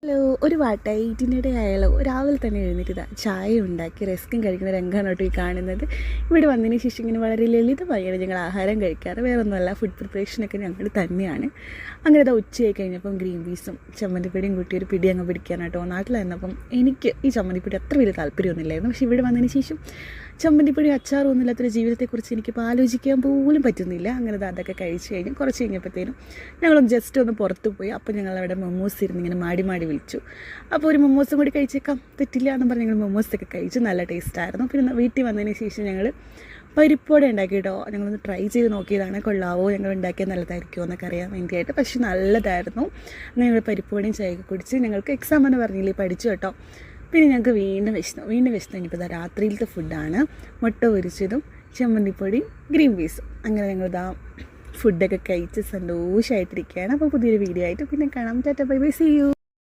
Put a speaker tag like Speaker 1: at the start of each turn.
Speaker 1: Hello, ഒരു വാട്ടായി ഇതിനിടെ ആയാലോ രാവിലെ തന്നെ എഴുന്നേറ്റ് ചായ ഉണ്ടാക്കി റസ്ക്കും കഴിക്കുന്ന രംഗമാണ് കേട്ടോ ഈ കാണുന്നത്. ഇവിടെ വന്നതിന് ശേഷം ഇങ്ങനെ വളരെ ലളിതമായാണ് ഞങ്ങൾ ആഹാരം കഴിക്കാറ്. വേറെ ഒന്നുമല്ല, ഫുഡ് പ്രിപ്പറേഷനൊക്കെ ഞങ്ങൾ തന്നെയാണ്. അങ്ങനെ ഇതാ ഉച്ചയായി കഴിഞ്ഞപ്പം ഗ്രീൻ പീസും ചമ്മന്തിപ്പൊടിയും കൂട്ടി ഒരു പിടി അങ്ങ് പിടിക്കാനായിട്ടോ. നാട്ടിലായിരുന്നപ്പം എനിക്ക് ഈ ചമ്മന്തിപ്പൊടി അത്ര വലിയ താല്പര്യമൊന്നുമില്ലായിരുന്നു. പക്ഷേ ഇവിടെ വന്നതിന് ശേഷം ചമ്മന്തിപ്പൊടി അച്ചാറും ഒന്നുമില്ലാത്തൊരു ജീവിതത്തെക്കുറിച്ച് എനിക്കിപ്പോൾ ആലോചിക്കാൻ പോലും പറ്റുന്നില്ല. അങ്ങനെ അതൊക്കെ കഴിച്ച് കഴിഞ്ഞ് കുറച്ച് കഴിഞ്ഞപ്പോഴത്തേനും ഞങ്ങളൊന്ന് ജസ്റ്റ് ഒന്ന് പുറത്ത് പോയി. അപ്പോൾ ഞങ്ങളവിടെ മൊമോസ് ഇരുന്ന് ഇങ്ങനെ മാടി വിളിച്ചു. അപ്പോൾ ഒരു മൊമോസും കൂടി കഴിച്ചേക്കാം, തെറ്റില്ല എന്ന് പറഞ്ഞ് ഞങ്ങൾ മൊമോസൊക്കെ കഴിച്ചു. നല്ല ടേസ്റ്റായിരുന്നു. പിന്നെ വീട്ടിൽ വന്നതിന് ശേഷം ഞങ്ങൾ പരിപ്പോടെ ഉണ്ടാക്കി കേട്ടോ. ഞങ്ങളൊന്ന് ട്രൈ ചെയ്ത് നോക്കിയതാണ്, കൊള്ളാവോ, ഞങ്ങൾ ഉണ്ടാക്കിയാൽ നല്ലതായിരിക്കുമോ എന്നൊക്കെ അറിയാൻ വേണ്ടിയിട്ട്. പക്ഷേ നല്ലതായിരുന്നു. ഞങ്ങൾ പരിപ്പോടെയും ചായയൊക്കെ കുടിച്ച് ഞങ്ങൾക്ക് എക്സാം എന്ന് പറഞ്ഞില്ലേ പഠിച്ചു കേട്ടോ. പിന്നെ ഞങ്ങൾക്ക് വീണ്ടും വിശന്നു. ഇനിയിപ്പോൾ രാത്രിയിലത്തെ ഫുഡാണ് മുട്ട പൊരിച്ചതും ചമ്മന്തിപ്പൊടിയും ഗ്രീൻ പീസും. അങ്ങനെ ഞങ്ങളിതാ ഫുഡൊക്കെ കഴിച്ച് സന്തോഷമായിട്ടിരിക്കുകയാണ്. അപ്പോൾ പുതിയൊരു വീഡിയോ ആയിട്ട് പിന്നെ കാണാം. Tata, bye bye, see U.